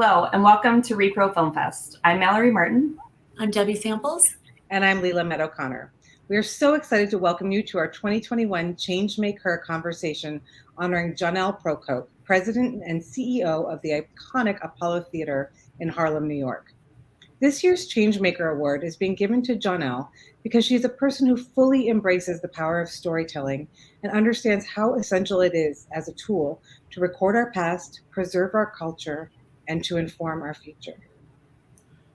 Hello, and welcome to rePRO Film Fest. I'm Mallory Martin. I'm Debbie Samples. And I'm Leila Meadow-Connor. We are so excited to welcome you to our 2021 ChangemakeHER conversation honoring Jonelle Procope, President and CEO of the iconic Apollo Theater in Harlem, New York. This year's ChangemakeHER Award is being given to Jonelle because she is a person who fully embraces the power of storytelling and understands how essential it is as a tool to record our past, preserve our culture, and to inform our future.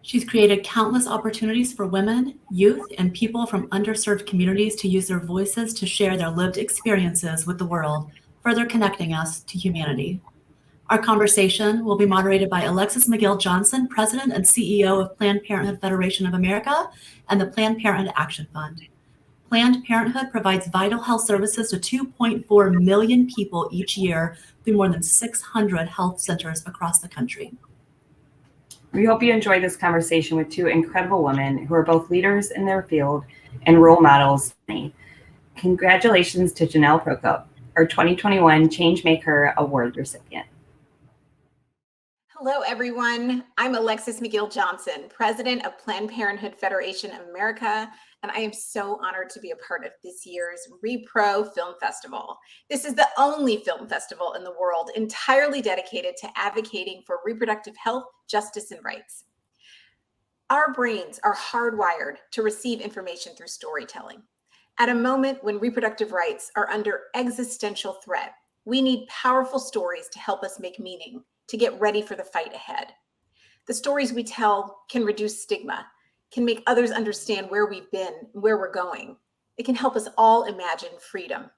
She's created countless opportunities for women, youth, and people from underserved communities to use their voices to share their lived experiences with the world, further connecting us to humanity. Our conversation will be moderated by Alexis McGill Johnson, President and CEO of Planned Parenthood Federation of America and the Planned Parenthood Action Fund. Planned Parenthood provides vital health services to 2.4 million people each year through more than 600 health centers across the country. We hope you enjoy this conversation with two incredible women who are both leaders in their field and role models. Congratulations to Jonelle Procope, our 2021 ChangemakeHER Award recipient. Hello, everyone. I'm Alexis McGill Johnson, President of Planned Parenthood Federation of America, and I am so honored to be a part of this year's rePRO Film Festival. This is the only film festival in the world entirely dedicated to advocating for reproductive health, justice, and rights. Our brains are hardwired to receive information through storytelling. At a moment when reproductive rights are under existential threat, we need powerful stories to help us make meaning, to get ready for the fight ahead. The stories we tell can reduce stigma, can make others understand where we've been, where we're going. It can help us all imagine freedom.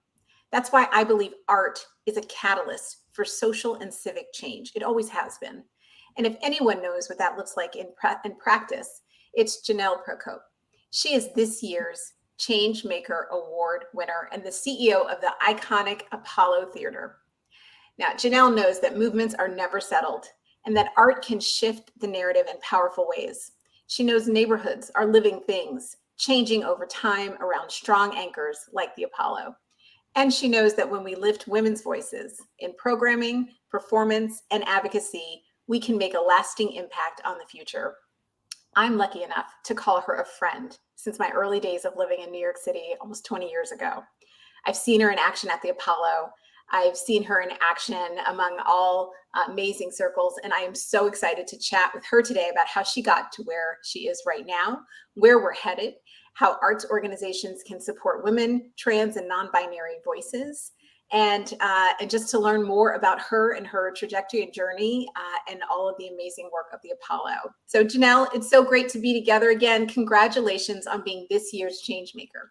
That's why I believe art is a catalyst for social and civic change. It always has been. And if anyone knows what that looks like in practice, it's Jonelle Procope. She is this year's ChangemakeHER Award winner and the CEO of the iconic Apollo Theater. Now, Jonelle knows that movements are never settled and that art can shift the narrative in powerful ways. She knows neighborhoods are living things, changing over time around strong anchors like the Apollo. And she knows that when we lift women's voices in programming, performance, and advocacy, we can make a lasting impact on the future. I'm lucky enough to call her a friend since my early days of living in New York City almost 20 years ago. I've seen her in action at the Apollo. I've seen her in action among all amazing circles, and I am so excited to chat with her today about how she got to where she is right now, where we're headed, how arts organizations can support women, trans, and non-binary voices, and just to learn more about her and her trajectory and journey and all of the amazing work of the Apollo. So Jonelle, it's so great to be together again. Congratulations on being this year's Changemaker.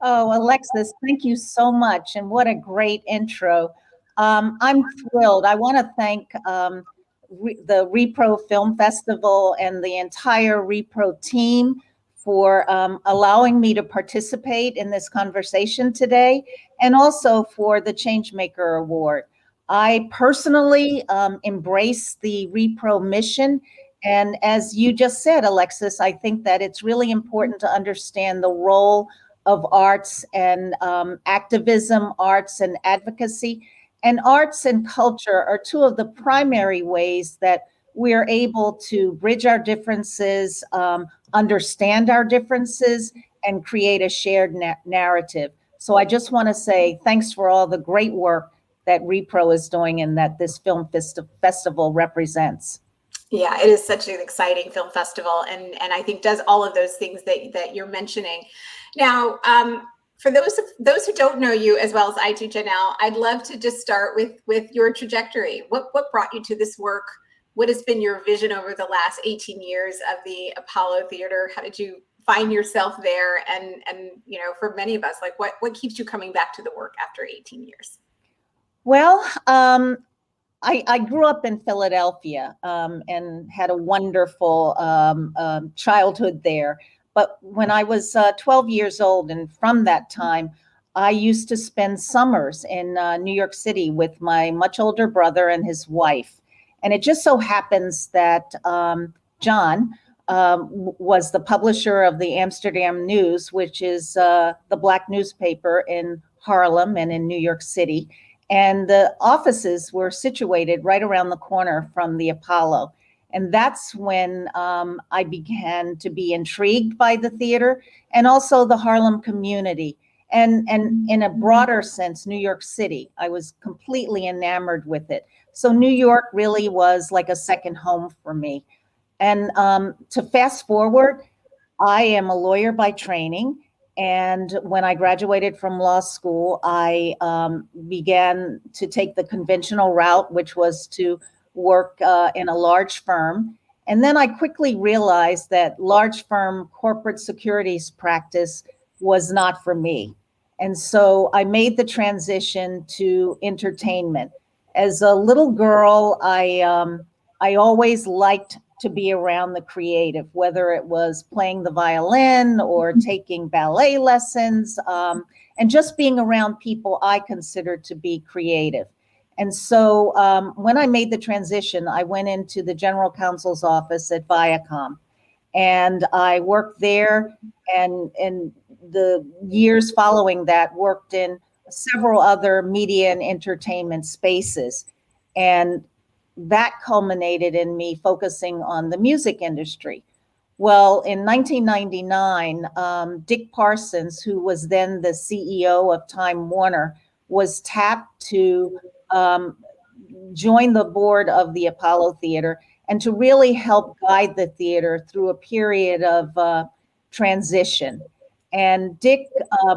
Oh, Alexis, thank you so much. And what a great intro. I'm thrilled. I want to thank the rePRO Film Festival and the entire rePRO team for allowing me to participate in this conversation today, and also for the ChangemakeHER Award. I personally embrace the rePRO mission. And as you just said, Alexis, I think that it's really important to understand the role of arts and activism, arts and advocacy. And arts and culture are two of the primary ways that we're able to bridge our differences, understand our differences, and create a shared narrative. So I just want to say thanks for all the great work that rePRO is doing and that this film festival represents. Yeah, it is such an exciting film festival, and I think does all of those things that you're mentioning. Now, for those who don't know you as well as I do, Jonelle, I'd love to just start with your trajectory. What brought you to this work? What has been your vision over the last 18 years of the Apollo Theater? How did you find yourself there? And you know, for many of us, like what keeps you coming back to the work after 18 years? Well, I grew up in Philadelphia and had a wonderful childhood there. But when I was 12 years old, and from that time, I used to spend summers in New York City with my much older brother and his wife. And it just so happens that John was the publisher of the Amsterdam News, which is the Black newspaper in Harlem and in New York City. And the offices were situated right around the corner from the Apollo. And that's when I began to be intrigued by the theater and also the Harlem community. And in a broader sense, New York City. I was completely enamored with it. So New York really was like a second home for me. And to fast forward, I am a lawyer by training. And when I graduated from law school, I began to take the conventional route, which was to work in a large firm. And then I quickly realized that large firm corporate securities practice was not for me. And so I made the transition to entertainment. As a little girl, I always liked to be around the creative, whether it was playing the violin or taking ballet lessons, and just being around people I considered to be creative. And so when I made the transition, I went into the general counsel's office at Viacom, and I worked there, and in the years following that, worked in several other media and entertainment spaces. And that culminated in me focusing on the music industry. Well, in 1999, Dick Parsons, who was then the CEO of Time Warner, was tapped to join the board of the Apollo Theater and to really help guide the theater through a period of transition. And Dick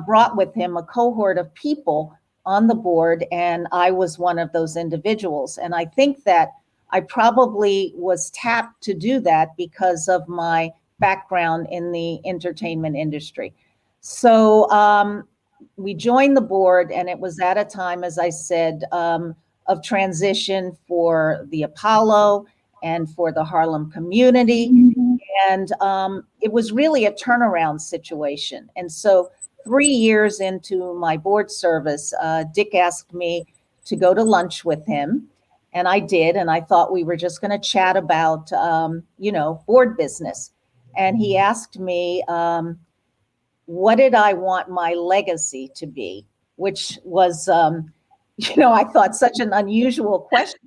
brought with him a cohort of people on the board, and I was one of those individuals. And I think that I probably was tapped to do that because of my background in the entertainment industry. So we joined the board, and it was at a time, as I said, of transition for the Apollo and for the Harlem community. And it was really a turnaround situation. And so 3 years into my board service, Dick asked me to go to lunch with him. And I did. And I thought we were just going to chat about, board business. And he asked me, what did I want my legacy to be? Which was, I thought such an unusual question.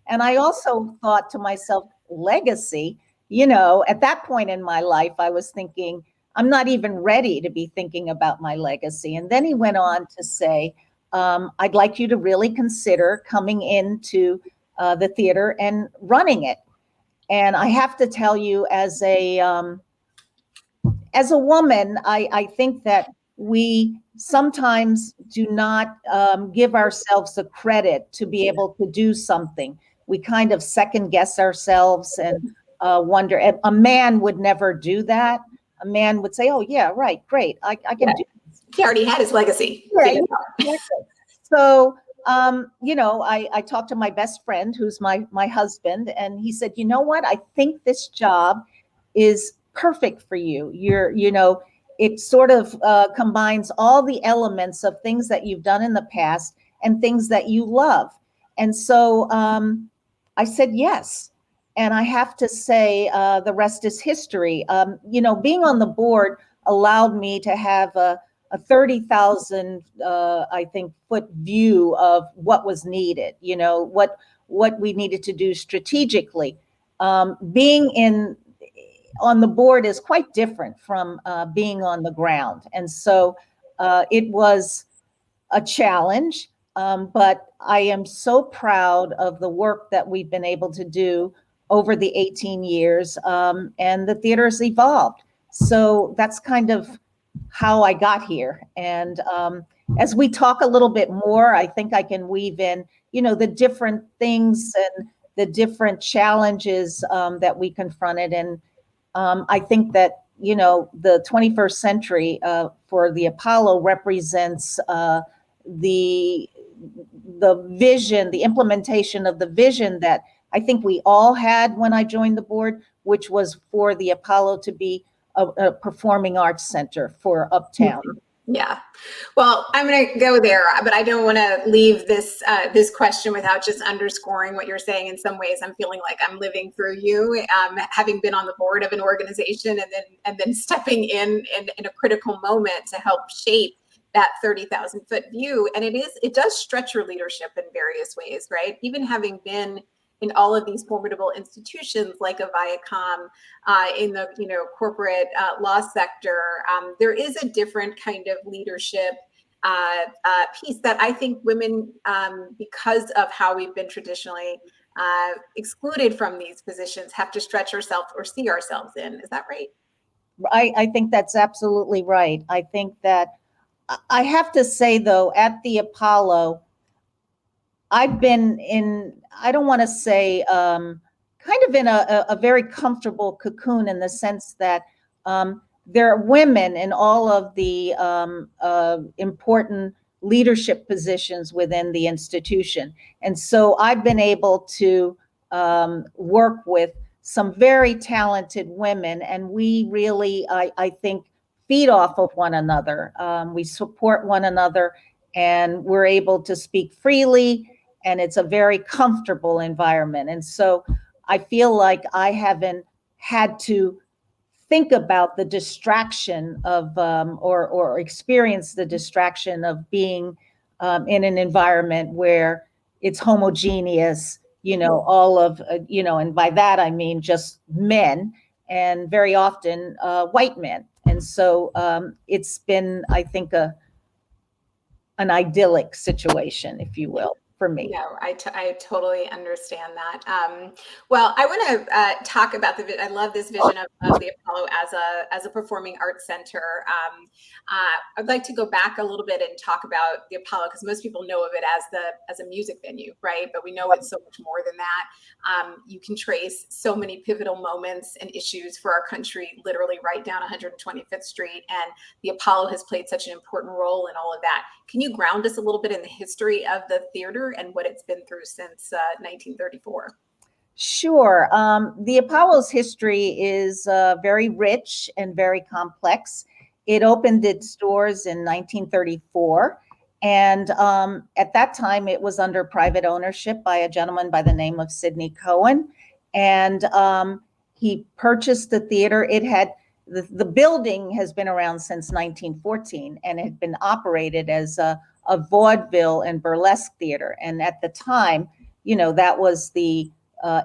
And I also thought to myself, legacy, at that point in my life, I was thinking, I'm not even ready to be thinking about my legacy. And then he went on to say, I'd like you to really consider coming into the theater and running it. And I have to tell you, as a woman, I think that we sometimes do not give ourselves the credit to be able to do something. We kind of second guess ourselves and wonder. A man would never do that. A man would say, oh, yeah, right, great. I can do this. He already had his legacy. Yeah, exactly. So, I talked to my best friend, who's my husband, and he said, you know what? I think this job is perfect for you. It sort of combines all the elements of things that you've done in the past and things that you love. And so I said yes. And I have to say, the rest is history. Being on the board allowed me to have a 30,000, I think, foot view of what was needed, what we needed to do strategically. Being on the board is quite different from being on the ground. And so it was a challenge, but I am so proud of the work that we've been able to do over the 18 years, and the theater's evolved. So that's kind of how I got here. And as we talk a little bit more, I think I can weave in, the different things and the different challenges that we confronted. And I think that, the 21st century for the Apollo represents the vision, the implementation of the vision that I think we all had when I joined the board, which was for the Apollo to be a performing arts center for Uptown. Yeah. Well, I'm going to go there, but I don't want to leave this question without just underscoring what you're saying. In some ways, I'm feeling like I'm living through you, having been on the board of an organization and then stepping in a critical moment to help shape that 30,000 foot view. And it does stretch your leadership in various ways, right? Even having been in all of these formidable institutions like a Viacom, in the corporate law sector, there is a different kind of leadership piece that I think women, because of how we've been traditionally excluded from these positions, have to stretch ourselves or see ourselves in. Is that right? I think that's absolutely right. I think that I have to say, though, at the Apollo, I've been in, I don't want to say, kind of in a very comfortable cocoon, in the sense that there are women in all of the important leadership positions within the institution. And so I've been able to work with some very talented women, and we really, I think, feed off of one another. We support one another, and we're able to speak freely, and it's a very comfortable environment. And so I feel like I haven't had to think about the distraction of, or experience the distraction of being in an environment where it's homogeneous, all of, and by that I mean just men, and very often white men. And so it's been, I think, an idyllic situation, if you will, for me. No, I totally understand that. Well, I want to talk about I love this vision of the Apollo as a performing arts center. I'd like to go back a little bit and talk about the Apollo, because most people know of it as a music venue, right? But we know it's so much more than that. You can trace so many pivotal moments and issues for our country, literally right down 125th Street, and the Apollo has played such an important role in all of that. Can you ground us a little bit in the history of the theater and what it's been through since 1934? Sure. The Apollo's history is very rich and very complex. It opened its doors in 1934. And at that time, it was under private ownership by a gentleman by the name of Sidney Cohen. And he purchased the theater. It had, the building has been around since 1914, and it had been operated as a vaudeville and burlesque theater. And at the time, that was the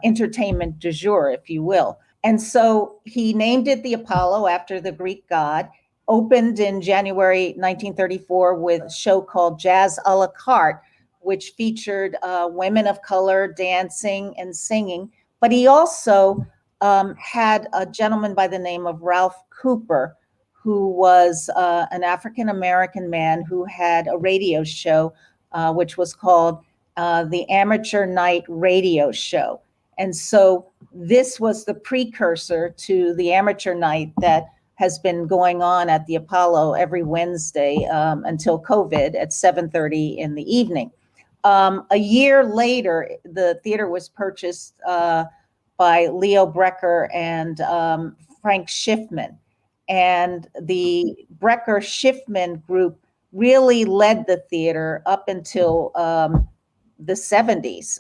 entertainment du jour, if you will. And so he named it the Apollo after the Greek god, opened in January 1934 with a show called Jazz a la carte, which featured women of color dancing and singing. But he also had a gentleman by the name of Ralph Cooper, who was an African-American man who had a radio show, which was called the Amateur Night Radio Show. And so this was the precursor to the Amateur Night that has been going on at the Apollo every Wednesday until COVID at 7:30 in the evening. A year later, the theater was purchased by Leo Brecker and Frank Schiffman. And the Brecker Schiffman group really led the theater up until the 70s.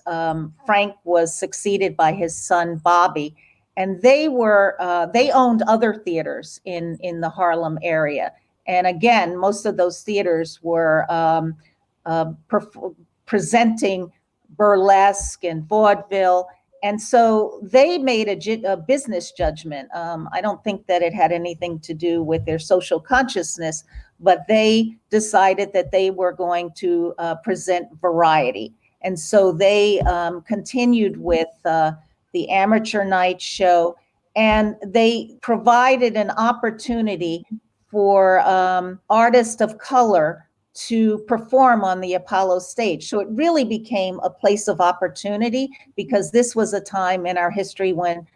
Frank was succeeded by his son, Bobby, and they owned other theaters in the Harlem area. And again, most of those theaters were presenting burlesque and vaudeville. And so they made a business judgment. I don't think that it had anything to do with their social consciousness, but they decided that they were going to present variety. And so they continued with the Amateur Night Show, and they provided an opportunity for artists of color to perform on the Apollo stage. So it really became a place of opportunity, because this was a time in our history when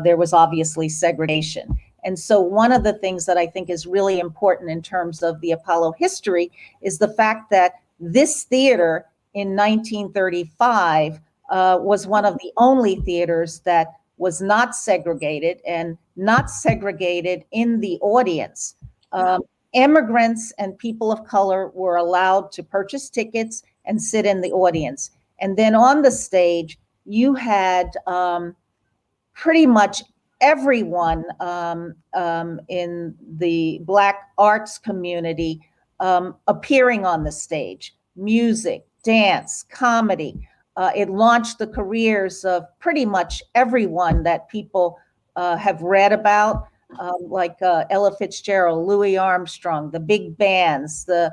there was obviously segregation. And so one of the things that I think is really important in terms of the Apollo history is the fact that this theater in 1935 was one of the only theaters that was not segregated, and not segregated in the audience. Immigrants and people of color were allowed to purchase tickets and sit in the audience. And then on the stage, you had pretty much everyone in the Black arts community appearing on the stage: music, dance, comedy. it launched the careers of pretty much everyone that people have read about, like Ella Fitzgerald, Louis Armstrong, the big bands, the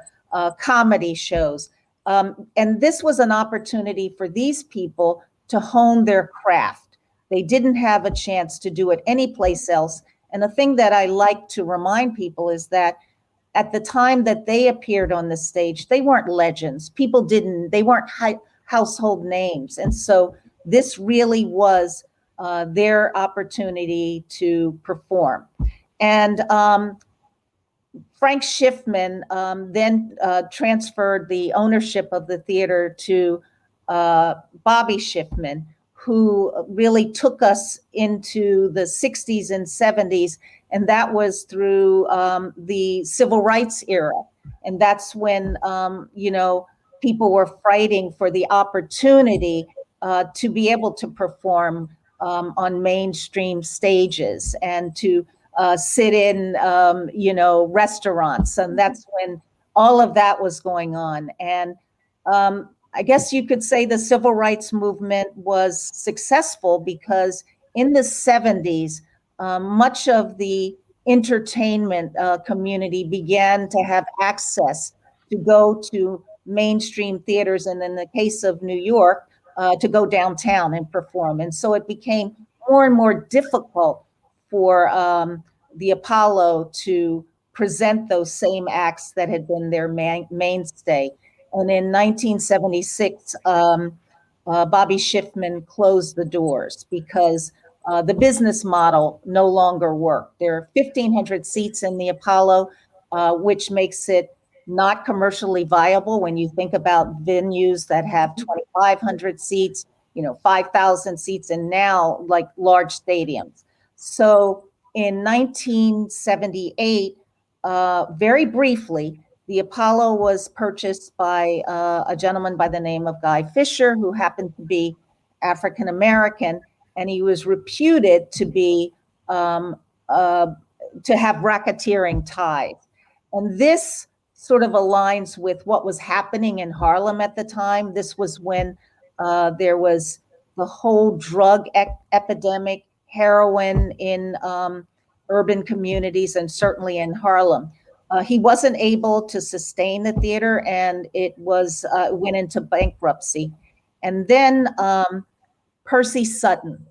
comedy shows. And this was an opportunity for these people to hone their craft. They didn't have a chance to do it anyplace else. And the thing that I like to remind people is that at the time that they appeared on the stage, they weren't legends. They weren't household names. And so this really was their opportunity to perform. And Frank Schiffman then transferred the ownership of the theater to Bobby Schiffman, who really took us into the 60s and 70s. And that was through the civil rights era. And that's when, people were fighting for the opportunity to be able to perform on mainstream stages and to sit in, restaurants. And that's when all of that was going on. And I guess you could say the civil rights movement was successful because in the 70s, much of the entertainment community began to have access to go to mainstream theaters, and in the case of New York, to go downtown and perform. And so it became more and more difficult for the Apollo to present those same acts that had been their mainstay. And in 1976, Bobby Schiffman closed the doors because the business model no longer worked. There are 1,500 seats in the Apollo, which makes it not commercially viable when you think about venues that have 2,500 seats, 5,000 seats, and now like large stadiums. So in 1978, very briefly, the Apollo was purchased by a gentleman by the name of Guy Fisher, who happened to be African American, and he was reputed to be to have racketeering ties. And this sort of aligns with what was happening in Harlem at the time. This was when there was the whole drug epidemic, heroin in urban communities, and certainly in Harlem. He wasn't able to sustain the theater, and it was went into bankruptcy. And then Percy Sutton,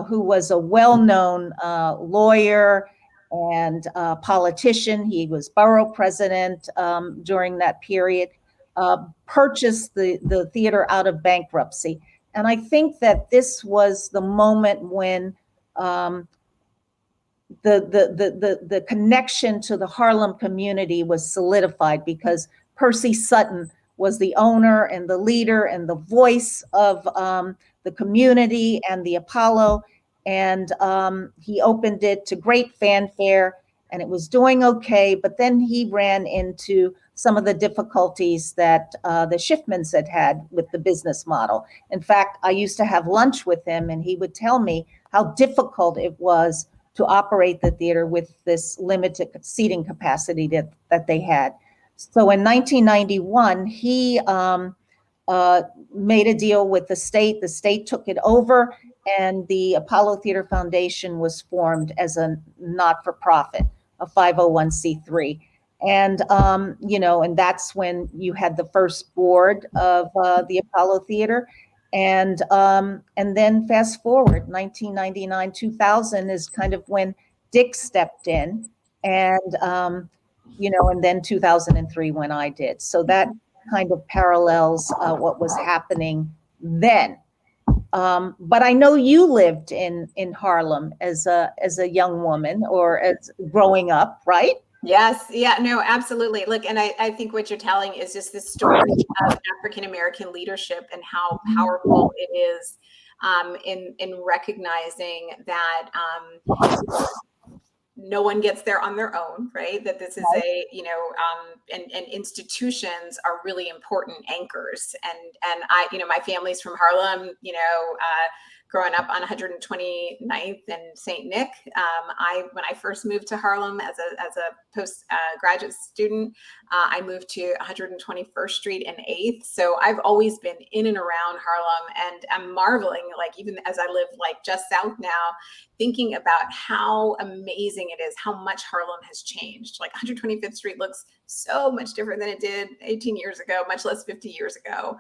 who was a well-known lawyer and politician, he was borough president during that period, purchased the theater out of bankruptcy. And I think that this was the moment when the connection to the Harlem community was solidified, because Percy Sutton was the owner and the leader and the voice of the community and the Apollo. And he opened it to great fanfare, and it was doing okay. But then he ran into some of the difficulties that the Schiffmans had with the business model. In fact, I used to have lunch with him, and he would tell me how difficult it was to operate the theater with this limited seating capacity that they had. So in 1991, he made a deal with the state. The state took it over, and the Apollo Theater Foundation was formed as a not-for-profit, a 501c3. And, and that's when you had the first board of the Apollo Theater. And then fast forward, 1999, 2000 is kind of when Dick stepped in, and, and then 2003 when I did. So that kind of parallels what was happening then. But I know you lived in Harlem as a young woman, or as growing up, right? Yes. Yeah, no, absolutely. Look, and I think what you're telling is just this story of African-American leadership and how powerful it is in recognizing that no one gets there on their own, right? That this is and institutions are really important anchors. And I, my family's from Harlem, growing up on 129th and St. Nick. When I first moved to Harlem as a postgraduate student, I moved to 121st Street and 8th. So I've always been in and around Harlem, and I'm marveling, like even as I live like just south now, thinking about how amazing it is, how much Harlem has changed. Like 125th Street looks so much different than it did 18 years ago, much less 50 years ago.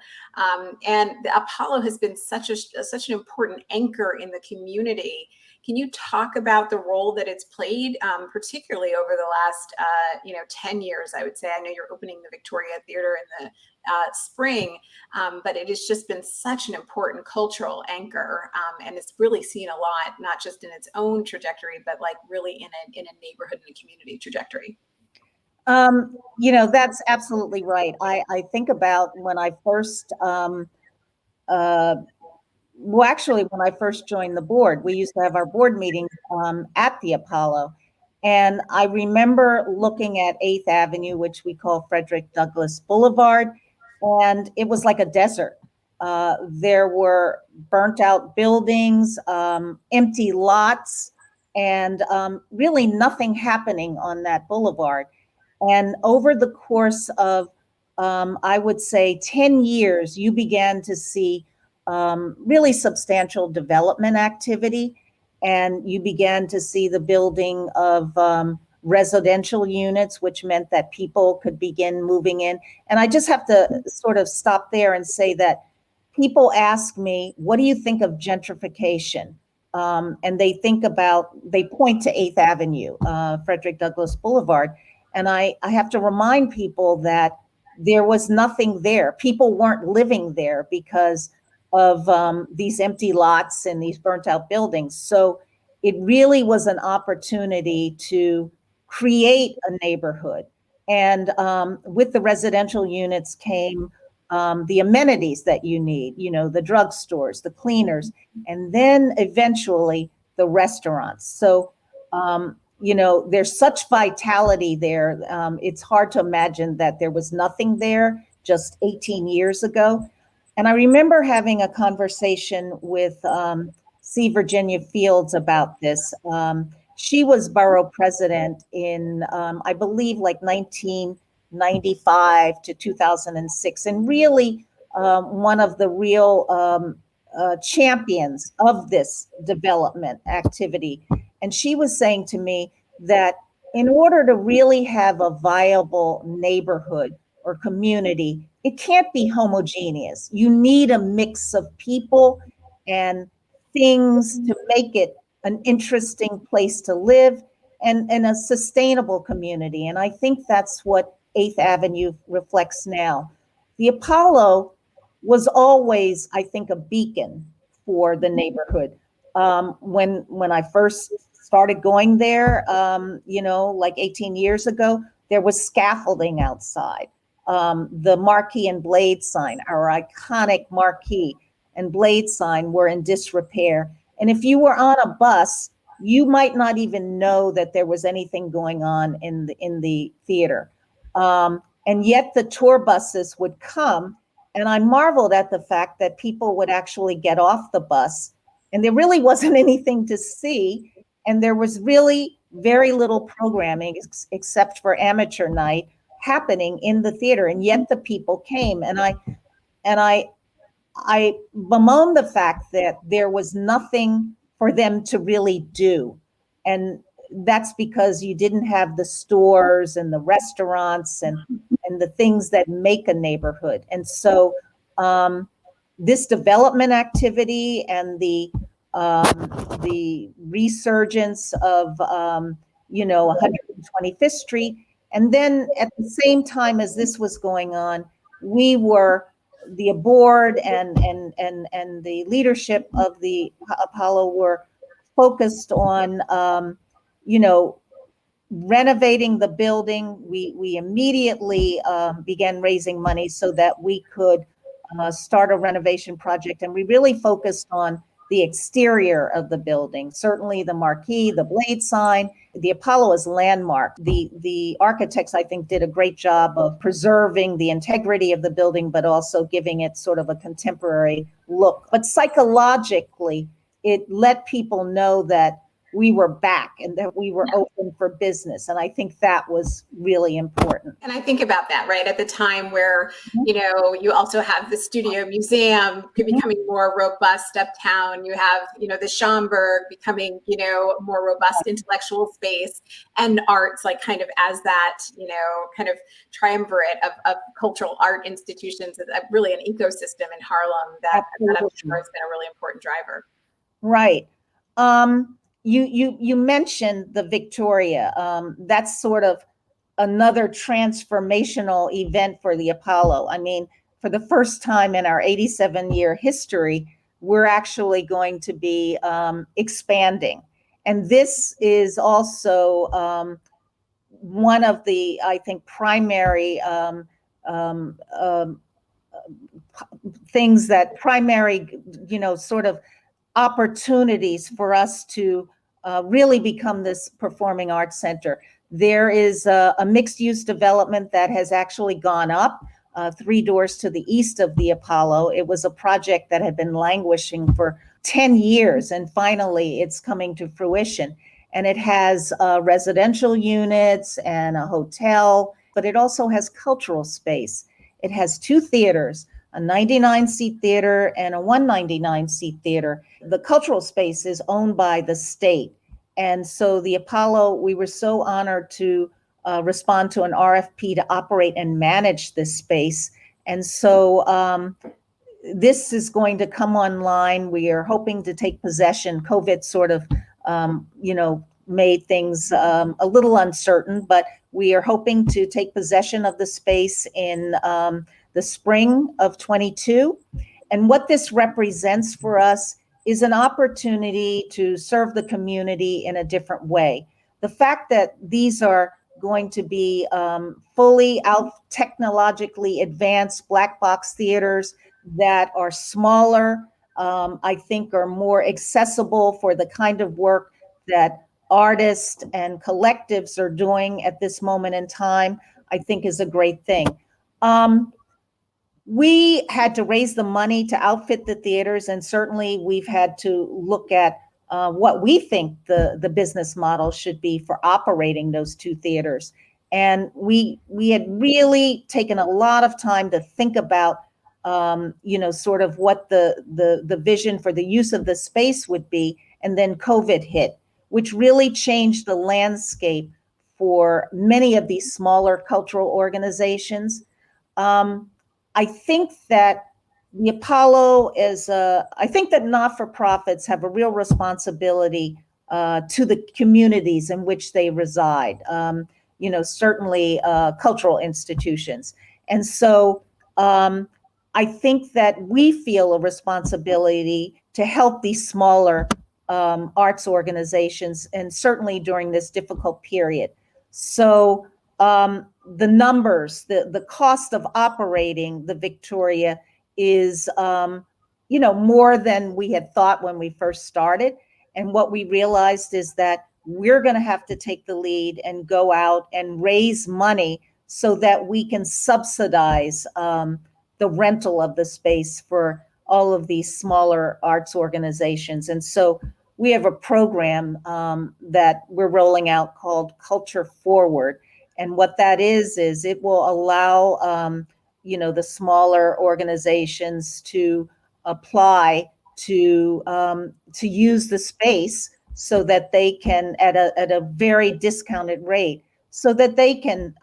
And the Apollo has been such an important anchor in the community. Can you talk about the role that it's played, particularly over the last, 10 years, I would say? I know you're opening the Victoria Theater in the spring, but it has just been such an important cultural anchor, and it's really seen a lot, not just in its own trajectory, but like really in a neighborhood and a community trajectory. That's absolutely right. I think about when I first when I first joined the board, we used to have our board meetings at the Apollo. And I remember looking at 8th Avenue, which we call Frederick Douglass Boulevard, and it was like a desert. There were burnt out buildings, empty lots, and really nothing happening on that boulevard. And over the course of, I would say, 10 years, you began to see really substantial development activity. And you began to see the building of residential units, which meant that people could begin moving in. And I just have to sort of stop there and say that people ask me, what do you think of gentrification? And they point to 8th Avenue, Frederick Douglass Boulevard. And I have to remind people that there was nothing there. People weren't living there because of these empty lots and these burnt out buildings. So it really was an opportunity to create a neighborhood. And with the residential units came the amenities that you need, the drugstores, the cleaners, and then eventually the restaurants. So, there's such vitality there. It's hard to imagine that there was nothing there just 18 years ago. And I remember having a conversation with C. Virginia Fields about this. She was borough president in, I believe, like 1995 to 2006, and really one of the real champions of this development activity. And she was saying to me that in order to really have a viable neighborhood or community, it can't be homogeneous. You need a mix of people and things to make it an interesting place to live and a sustainable community. And I think that's what 8th Avenue reflects now. The Apollo was always, I think, a beacon for the neighborhood. When I first started going there, like 18 years ago, there was scaffolding outside. The marquee and blade sign, our iconic marquee and blade sign, were in disrepair. And if you were on a bus, you might not even know that there was anything going on in the theater. And yet the tour buses would come, and I marveled at the fact that people would actually get off the bus, and there really wasn't anything to see, and there was really very little programming except for amateur night happening in the theater, and yet the people came. And I bemoan the fact that there was nothing for them to really do. And that's because you didn't have the stores and the restaurants and the things that make a neighborhood. And so this development activity and the resurgence of 125th Street, and then at the same time as this was going on, we were, the board and the leadership of the Apollo were focused on, renovating the building. We immediately began raising money so that we could start a renovation project. And we really focused on the exterior of the building, certainly the marquee, the blade sign. The Apollo is landmark. The architects, I think, did a great job of preserving the integrity of the building, but also giving it sort of a contemporary look. But psychologically, it let people know that we were back and that we were open for business. And I think that was really important. And I think about that, right? At the time where, you also have the Studio Museum becoming more robust uptown. You have, the Schomburg becoming, more robust intellectual space, and arts like kind of as that, kind of triumvirate of cultural art institutions, really an ecosystem in Harlem that I'm sure has been a really important driver. Right. You mentioned the Victoria. That's sort of another transformational event for the Apollo. I mean, for the first time in our 87-year history, we're actually going to be expanding. And this is also one of the, I think, primary things that primary, sort of opportunities for us to really become this performing arts center. There is a mixed use development that has actually gone up 3 doors to the east of the Apollo. It was a project that had been languishing for 10 years, and finally it's coming to fruition. And it has residential units and a hotel, but it also has cultural space. It has 2 theaters, a 99-seat theater and a 199-seat theater. The cultural space is owned by the state. And so the Apollo, we were so honored to respond to an RFP to operate and manage this space. And so this is going to come online. We are hoping to take possession. COVID sort of, made things a little uncertain, but we are hoping to take possession of the space in the spring of 22. And what this represents for us is an opportunity to serve the community in a different way. The fact that these are going to be fully out technologically advanced black box theaters that are smaller, I think are more accessible for the kind of work that artists and collectives are doing at this moment in time, I think is a great thing. We had to raise the money to outfit the theaters, and certainly we've had to look at what we think the business model should be for operating those 2 theaters. And we had really taken a lot of time to think about, sort of what the vision for the use of the space would be. And then COVID hit, which really changed the landscape for many of these smaller cultural organizations. I think that the Apollo is, I think that not-for-profits have a real responsibility to the communities in which they reside, certainly cultural institutions. And so I think that we feel a responsibility to help these smaller arts organizations, and certainly during this difficult period. So the numbers, the cost of operating the Victoria is, more than we had thought when we first started. And what we realized is that we're going to have to take the lead and go out and raise money so that we can subsidize the rental of the space for all of these smaller arts organizations. And so we have a program that we're rolling out called Culture Forward. And what that is it will allow, the smaller organizations to apply to use the space so that they can, at a very discounted rate, so that they can,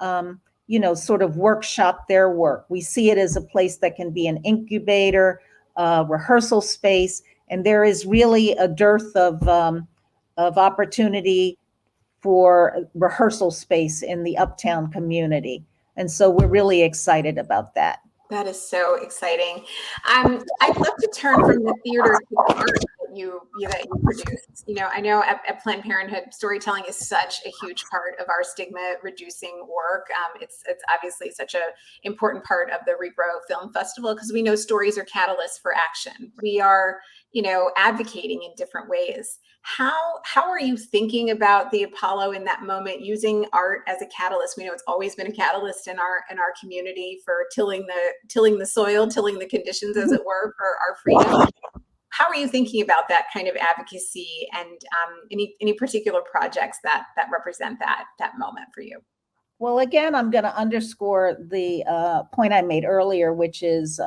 sort of workshop their work. We see it as a place that can be an incubator, rehearsal space, and there is really a dearth of opportunity for rehearsal space in the Uptown community. And so we're really excited about that. That is so exciting. I'd love to turn from the theater to the art that you produce. I know at Planned Parenthood, storytelling is such a huge part of our stigma reducing work. It's obviously such an important part of the rePRO Film Festival because we know stories are catalysts for action. We are, advocating in different ways. How are you thinking about the Apollo in that moment, using art as a catalyst? We know it's always been a catalyst in our community for tilling the soil, tilling the conditions, as it were, for our freedom. how are you thinking about that kind of advocacy, and any particular projects that represent that moment for you? Well, again, I'm going to underscore the point I made earlier, which is,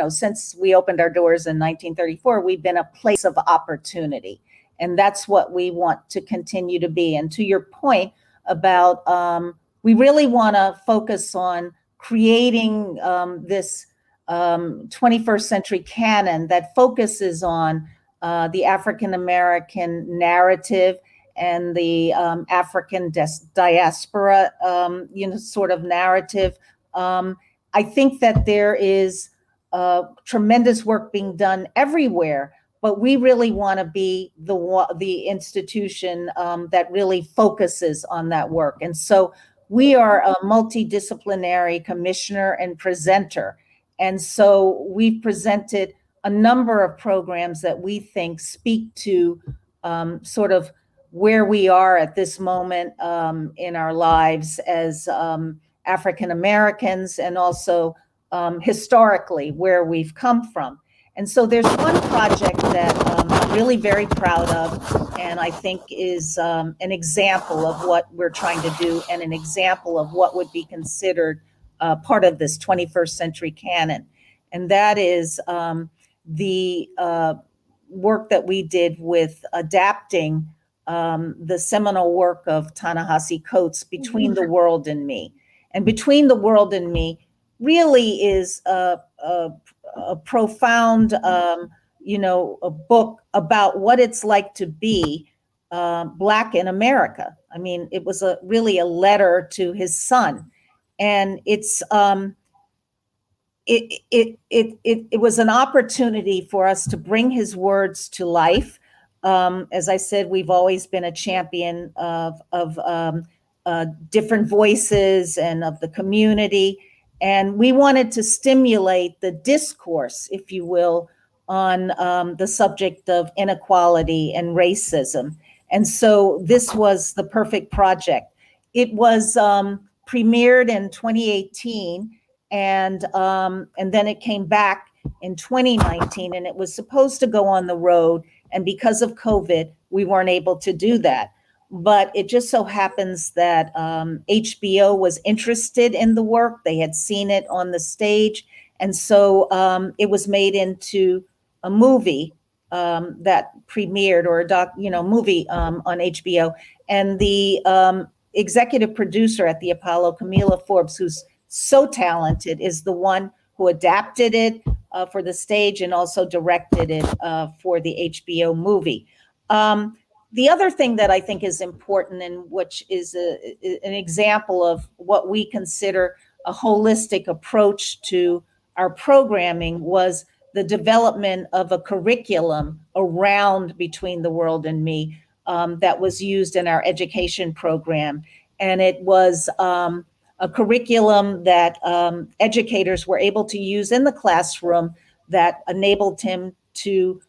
since we opened our doors in 1934, we've been a place of opportunity. And that's what we want to continue to be. And to your point about, we really want to focus on creating this 21st century canon that focuses on the African American narrative and the African diaspora, sort of narrative. I think that there is tremendous work being done everywhere, but we really want to be the institution that really focuses on that work. And so we are a multidisciplinary commissioner and presenter. And so we've presented a number of programs that we think speak to sort of where we are at this moment in our lives as African Americans, and also historically where we've come from. And so there's one project that I'm really very proud of, and I think is an example of what we're trying to do, and an example of what would be considered part of this 21st century canon. And that is the work that we did with adapting the seminal work of Ta-Nehisi Coates, Between the World and Me. And Between the World and Me really is a profound, a book about what it's like to be Black in America. I mean, it was really a letter to his son. And it was an opportunity for us to bring his words to life. As I said, we've always been a champion of different voices and of the community. And we wanted to stimulate the discourse, if you will, on the subject of inequality and racism. And so this was the perfect project. It was premiered in 2018, and then it came back in 2019, and it was supposed to go on the road. And because of COVID, we weren't able to do that. But it just so happens that HBO was interested in the work. They had seen it on the stage. And so it was made into a movie that premiered, or a movie on HBO. And the executive producer at the Apollo, Camila Forbes, who's so talented, is the one who adapted it for the stage and also directed it for the HBO movie. The other thing that I think is important, and which is an example of what we consider a holistic approach to our programming, was the development of a curriculum around Between the World and Me that was used in our education program. And it was a curriculum that educators were able to use in the classroom that enabled him to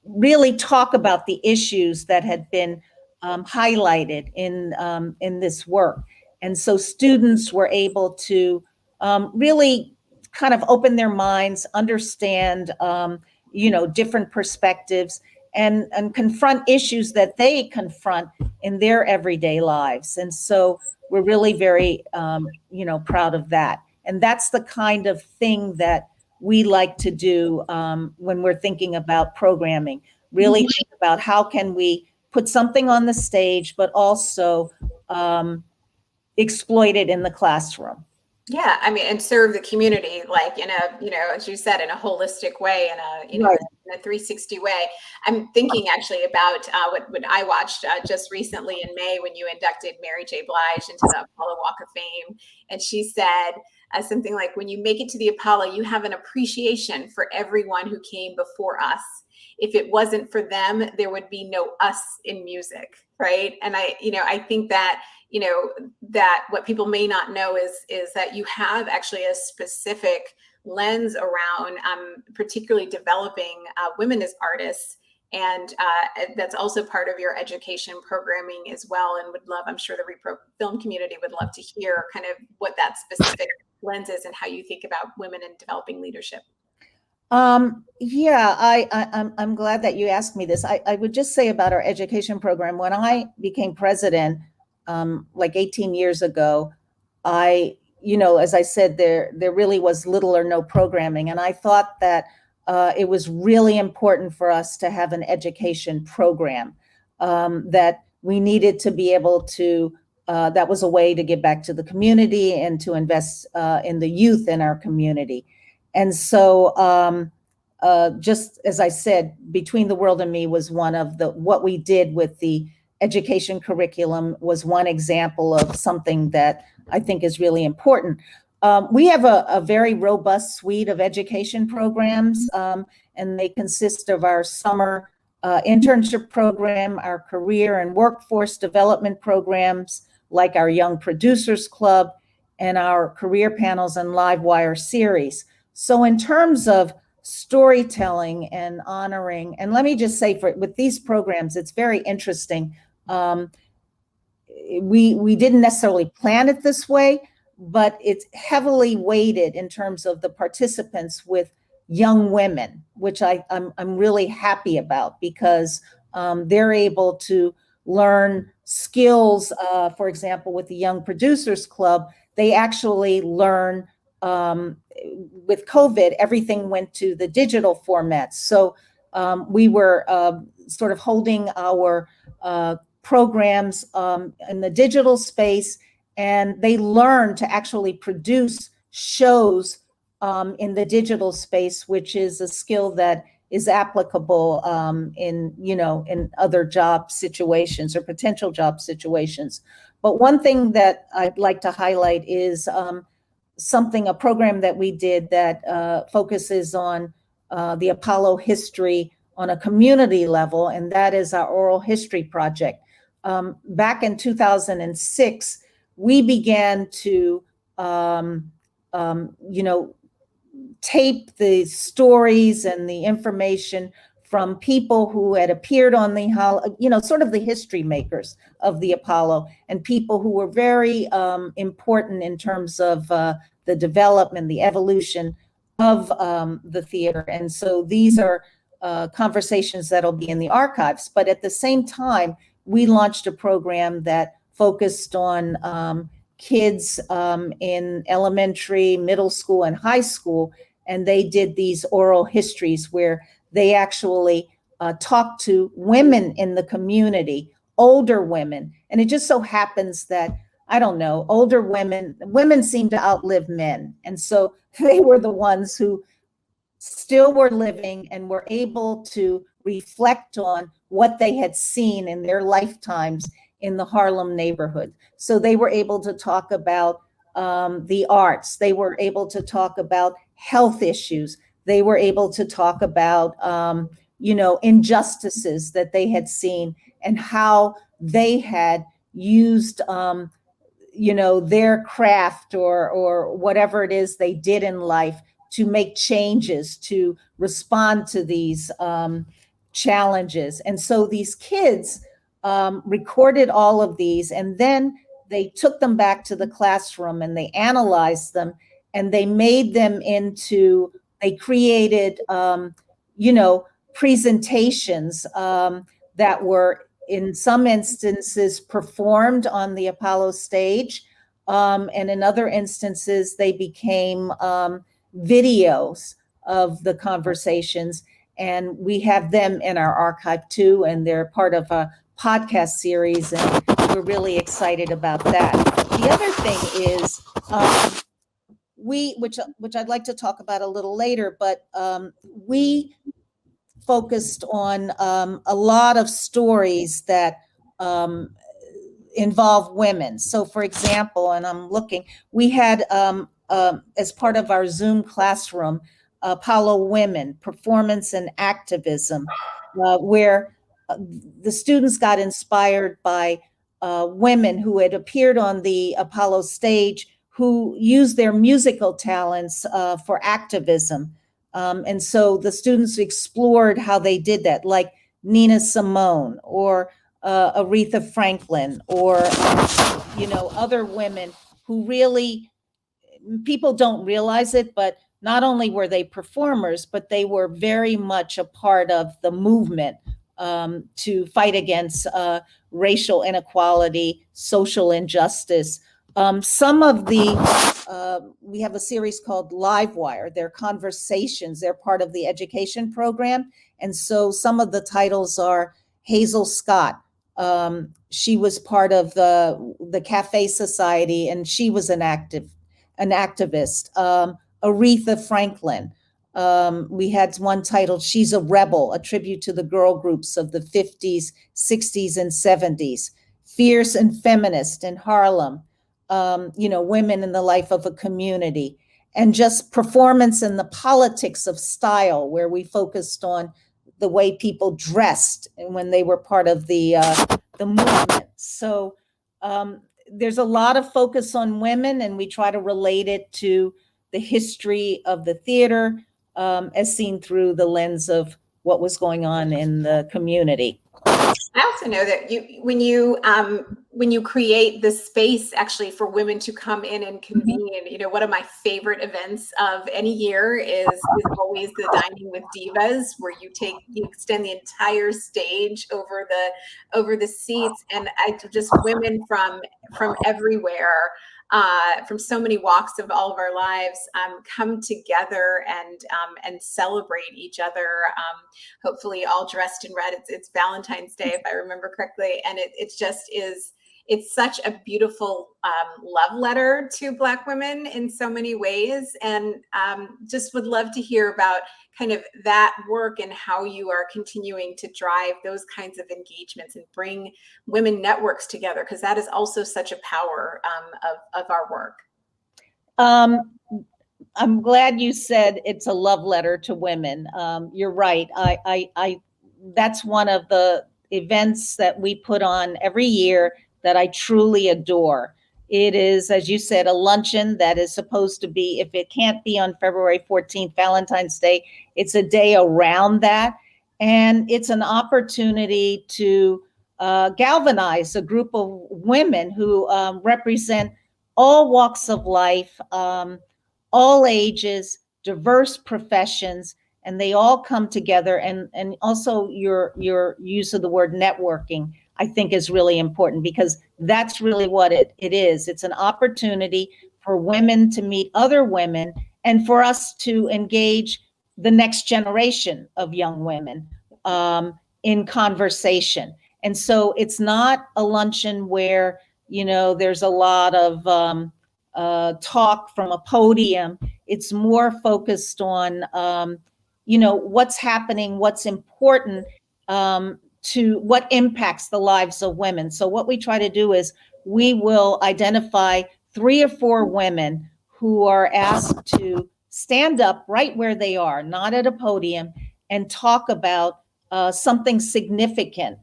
really talk about the issues that had been highlighted in this work. And so students were able to really kind of open their minds, understand different perspectives, and confront issues that they confront in their everyday lives. And so we're really very proud of that. And that's the kind of thing that we like to do when we're thinking about programming. Really think about how can we put something on the stage, but also exploit it in the classroom. Yeah, I mean, and serve the community, like in a, as you said, in a holistic way, in a, Right. in a 360 way. I'm thinking actually about what I watched just recently in May, when you inducted Mary J. Blige into the Apollo Walk of Fame. And she said something like, when you make it to the Apollo, you have an appreciation for everyone who came before us. If it wasn't for them, there would be no us in music, right? And I think that, that what people may not know is that you have actually a specific lens around particularly developing women as artists. And that's also part of your education programming as well. And I'm sure the rePRO film community would love to hear kind of what that specific lens is and how you think about women in developing leadership. Yeah, I'm glad that you asked me this. I would just say about our education program, when I became president, like 18 years ago, as I said, there really was little or no programming. And I thought that it was really important for us to have an education program, that we needed to be able to, that was a way to give back to the community and to invest in the youth in our community. And so, just as I said, Between the World and Me was one of what we did with the education curriculum was one example of something that I think is really important. We have a very robust suite of education programs, and they consist of our summer internship program, our career and workforce development programs, like our Young Producers Club, and our career panels and live wire series. So in terms of storytelling and honoring, and let me just say, with these programs, it's very interesting. We didn't necessarily plan it this way, but it's heavily weighted in terms of the participants with young women, which I'm really happy about, because they're able to learn skills. For example, with the Young Producers Club, they actually learn, with COVID, everything went to the digital formats. So we were sort of holding our programs in the digital space, and they learned to actually produce shows in the digital space, which is a skill that is applicable in other job situations or potential job situations. But one thing that I'd like to highlight is a program that we did that focuses on the Apollo history on a community level, and that is our oral history project. Back in 2006, we began to, tape the stories and the information from people who had appeared on sort of the history makers of the Apollo, and people who were very important in terms of the development, the evolution of the theater. And so these are conversations that'll be in the archives. But at the same time, we launched a program that focused on kids in elementary, middle school, and high school. And they did these oral histories where they actually talked to women in the community, older women. And it just so happens that, I don't know, older women seem to outlive men. And so they were the ones who still were living and were able to reflect on what they had seen in their lifetimes in the Harlem neighborhood. So they were able to talk about the arts. They were able to talk about health issues. They were able to talk about, injustices that they had seen and how they had used, their craft or whatever it is they did in life to make changes, to respond to these challenges. And so these kids recorded all of these, and then they took them back to the classroom and they analyzed them, and they made them they created, presentations that were in some instances performed on the Apollo stage. And in other instances, they became videos of the conversations. And we have them in our archive too, and they're part of a podcast series, and we're really excited about that. The other thing is, which I'd like to talk about a little later, but we focused on a lot of stories that involve women. So for example, and I'm looking, we had, as part of our Zoom classroom, Apollo Women, Performance and Activism, where the students got inspired by women who had appeared on the Apollo stage, who used their musical talents for activism. And so the students explored how they did that, like Nina Simone or Aretha Franklin, or other women who really, people don't realize it, but not only were they performers, but they were very much a part of the movement to fight against racial inequality, social injustice. Some of the, we have a series called Livewire. They're conversations. They're part of the education program. And so some of the titles are Hazel Scott. She was part of the Cafe Society, and she was an activist. Aretha Franklin. We had one titled She's a Rebel, a tribute to the girl groups of the 50s, 60s, and 70s. Fierce and Feminist in Harlem. Women in the life of a community. And just Performance and the Politics of Style, where we focused on the way people dressed and when they were part of the movement. So there's a lot of focus on women, and we try to relate it to the history of the theater as seen through the lens of what was going on in the community. I also know that when you create the space actually for women to come in and convene, one of my favorite events of any year is always the Dining with Divas, where you extend the entire stage over the seats, and just women from everywhere, from so many walks of all of our lives, come together and celebrate each other. Hopefully, all dressed in red. It's Valentine's Day, if I remember correctly, and it's such a beautiful love letter to Black women in so many ways, and just would love to hear about kind of that work and how you are continuing to drive those kinds of engagements and bring women networks together, because that is also such a power of our work. I'm glad you said it's a love letter to women. You're right. I that's one of the events that we put on every year that I truly adore. It is, as you said, a luncheon that is supposed to be, if it can't be on February 14th, Valentine's Day, it's a day around that. And it's an opportunity to galvanize a group of women who represent all walks of life, all ages, diverse professions, and they all come together. And also your use of the word networking, I think, is really important, because that's really what it is. It's an opportunity for women to meet other women and for us to engage the next generation of young women in conversation. And so it's not a luncheon where, there's a lot of talk from a podium. It's more focused on, what's happening, what's important, to what impacts the lives of women. So what we try to do is we will identify 3 or 4 women who are asked to stand up right where they are, not at a podium, and talk about something significant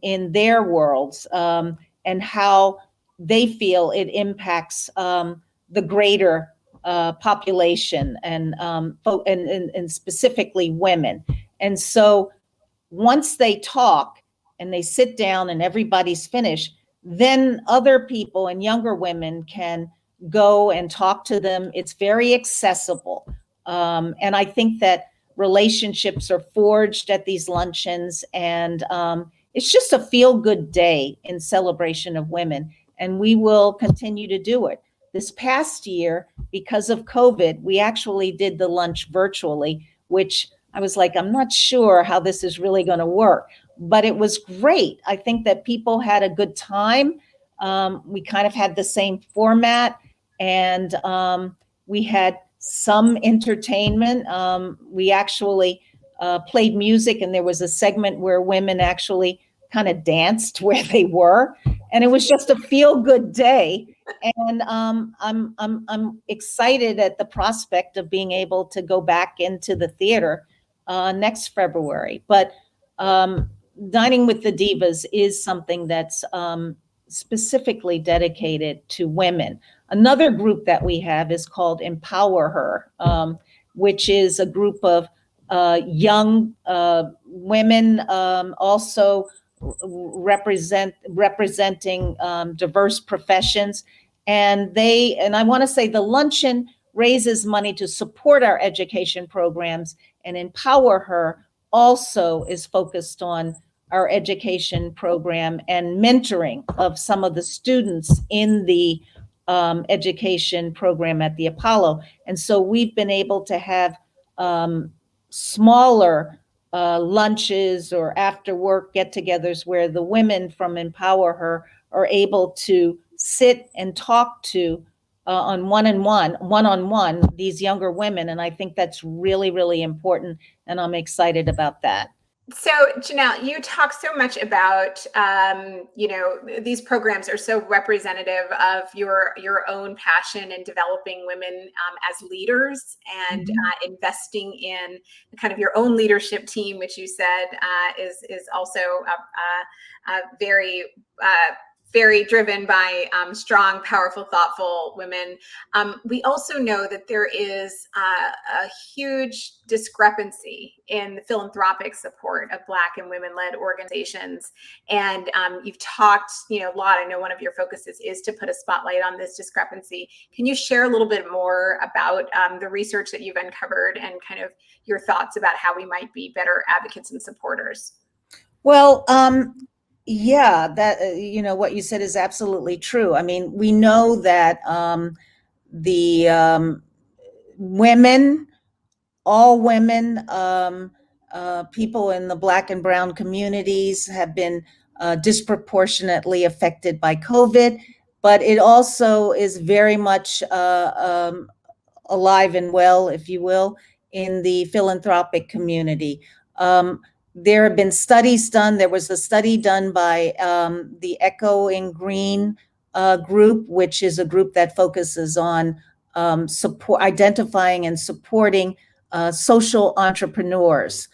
in their worlds and how they feel it impacts the greater population and specifically women. And so once they talk and they sit down and everybody's finished, then other people and younger women can go and talk to them. It's very accessible. And I think that relationships are forged at these luncheons, and it's just a feel-good day in celebration of women. And we will continue to do it. This past year, because of COVID, we actually did the lunch virtually, which I was like, I'm not sure how this is really going to work, but it was great. I think that people had a good time. We kind of had the same format, and we had some entertainment. We actually played music, and there was a segment where women actually kind of danced where they were, and it was just a feel-good day. And I'm excited at the prospect of being able to go back into the theater next February. But Dining with the Divas is something that's specifically dedicated to women. Another group that we have is called Empower Her, which is a group of young women also representing diverse professions. And I want to say the luncheon raises money to support our education programs, and Empower Her also is focused on our education program and mentoring of some of the students in the education program at the Apollo. And so we've been able to have smaller lunches or after work get-togethers where the women from Empower Her are able to sit and talk to on one-on-one these younger women. And I think that's really, really important. And I'm excited about that. So Jonelle, you talk so much about, these programs are so representative of your own passion in developing women as leaders and investing in kind of your own leadership team, which you said is also very driven by strong, powerful, thoughtful women. We also know that there is a huge discrepancy in the philanthropic support of Black and women-led organizations. And you've talked, a lot. I know one of your focuses is to put a spotlight on this discrepancy. Can you share a little bit more about the research that you've uncovered and kind of your thoughts about how we might be better advocates and supporters? Well, yeah, that, what you said is absolutely true. I mean, we know that the women, all women, people in the Black and brown communities have been disproportionately affected by COVID, but it also is very much alive and well, if you will, in the philanthropic community. There have been studies done. There was a study done by the Echoing Green group, which is a group that focuses on identifying and supporting social entrepreneurs,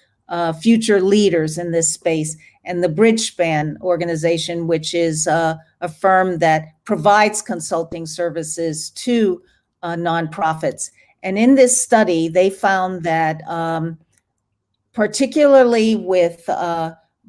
future leaders in this space, and the Bridgespan organization, which is a firm that provides consulting services to nonprofits. And in this study, they found that particularly with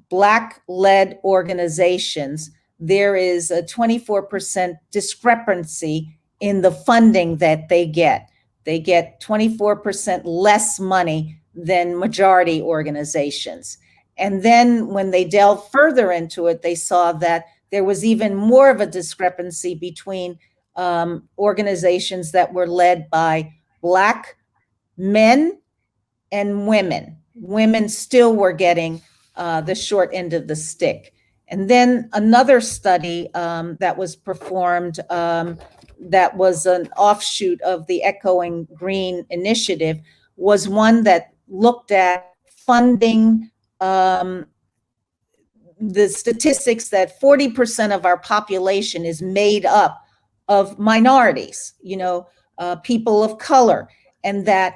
Black-led organizations, there is a 24% discrepancy in the funding that they get. They get 24% less money than majority organizations. And then when they delved further into it, they saw that there was even more of a discrepancy between organizations that were led by Black men and women. Women still were getting the short end of the stick. And then another study that was performed that was an offshoot of the Echoing Green initiative was one that looked at funding the statistics that 40% of our population is made up of minorities, people of color, and that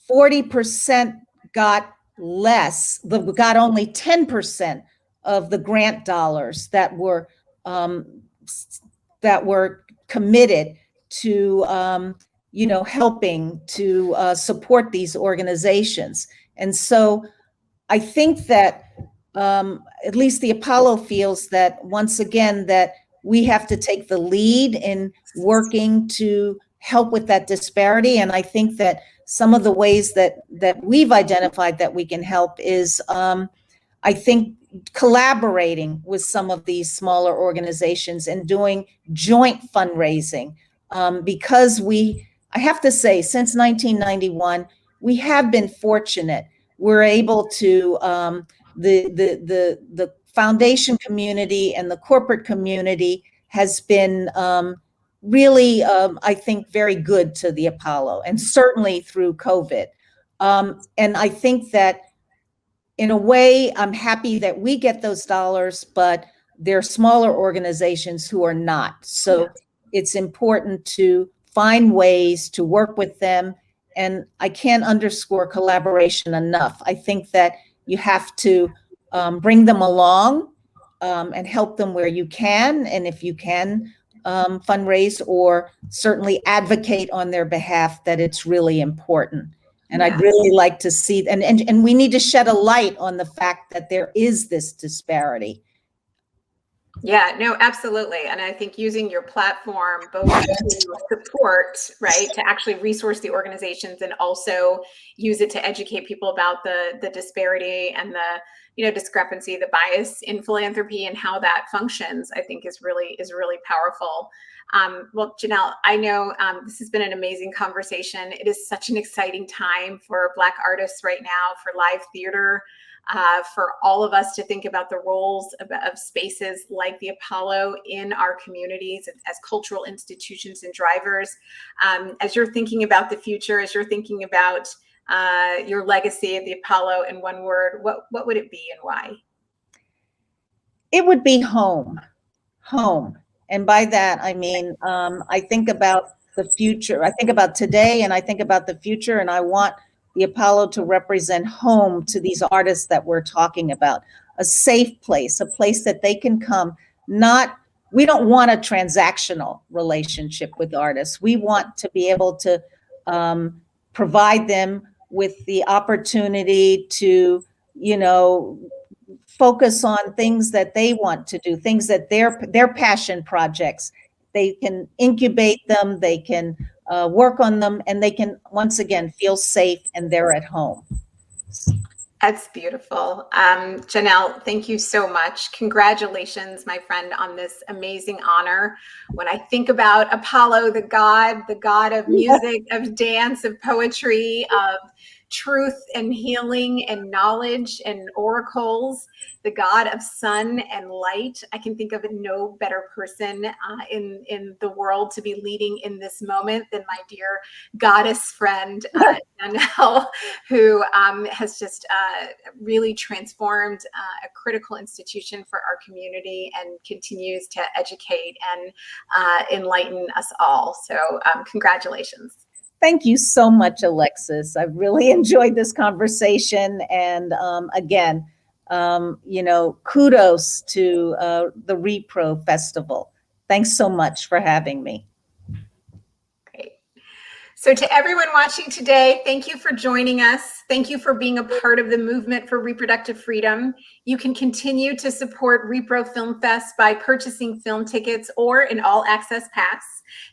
40% got only 10% of the grant dollars that were committed to helping to support these organizations. And so I think that at least the Apollo feels that once again that we have to take the lead in working to help with that disparity. And I think that some of the ways that we've identified that we can help is, I think, collaborating with some of these smaller organizations and doing joint fundraising. Because I have to say, since 1991, we have been fortunate. We're able to, the foundation community and the corporate community has been really, I think, very good to the Apollo, and certainly through COVID. And I think that in a way, I'm happy that we get those dollars, but there are smaller organizations who are not. So it's important to find ways to work with them. And I can't underscore collaboration enough. I think that you have to bring them along and help them where you can. And if you can, fundraise or certainly advocate on their behalf, that it's really important. And I'd really like to see, and we need to shed a light on the fact that there is this disparity. Yeah, no, absolutely. And I think using your platform both to support, right, to actually resource the organizations and also use it to educate people about the disparity and the, discrepancy, the bias in philanthropy and how that functions, I think is really powerful. Well, Jonelle, I know this has been an amazing conversation. It is such an exciting time for Black artists right now, for live theater, for all of us to think about the roles of spaces like the Apollo in our communities as cultural institutions and drivers. As you're thinking about the future, as you're thinking about your legacy at the Apollo in one word, what would it be and why? It would be home, home. And by that, I mean, I think about the future. I think about today and I think about the future, and I want the Apollo to represent home to these artists that we're talking about, a safe place, a place that they can come. We don't want a transactional relationship with artists. We want to be able to provide them with the opportunity to, focus on things that they want to do, things that their passion projects. They can incubate them, they can work on them, and they can once again feel safe and they're at home. That's beautiful. Jonelle, thank you so much. Congratulations, my friend, on this amazing honor. When I think about Apollo, the god of music, of dance, of poetry, of truth and healing and knowledge and oracles, the god of sun and light, I can think of no better person in the world to be leading in this moment than my dear goddess friend, Jonelle, who has just really transformed a critical institution for our community and continues to educate and enlighten us all. So congratulations. Thank you so much, Alexis. I really enjoyed this conversation. And again, kudos to the rePRO Festival. Thanks so much for having me. Great. So to everyone watching today, thank you for joining us. Thank you for being a part of the movement for reproductive freedom. You can continue to support rePRO Film Fest by purchasing film tickets or an all-access pass.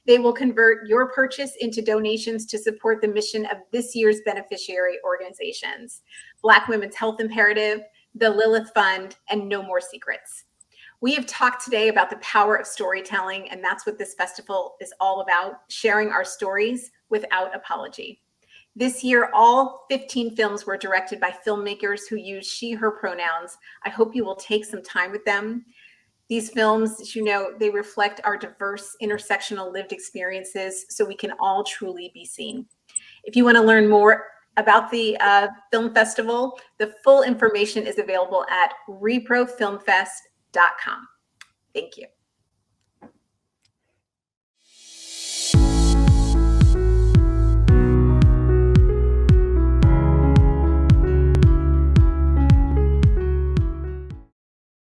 They will convert your purchase into donations to support the mission of this year's beneficiary organizations: Black Women's Health Imperative, the Lilith Fund, and No More Secrets. We have talked today about the power of storytelling, and that's what this festival is all about, sharing our stories without apology. This year, all 15 films were directed by filmmakers who use she, her pronouns. I hope you will take some time with them. These films, as you know, they reflect our diverse intersectional lived experiences so we can all truly be seen. If you want to learn more about the film festival, the full information is available at reprofilmfest.com. Thank you.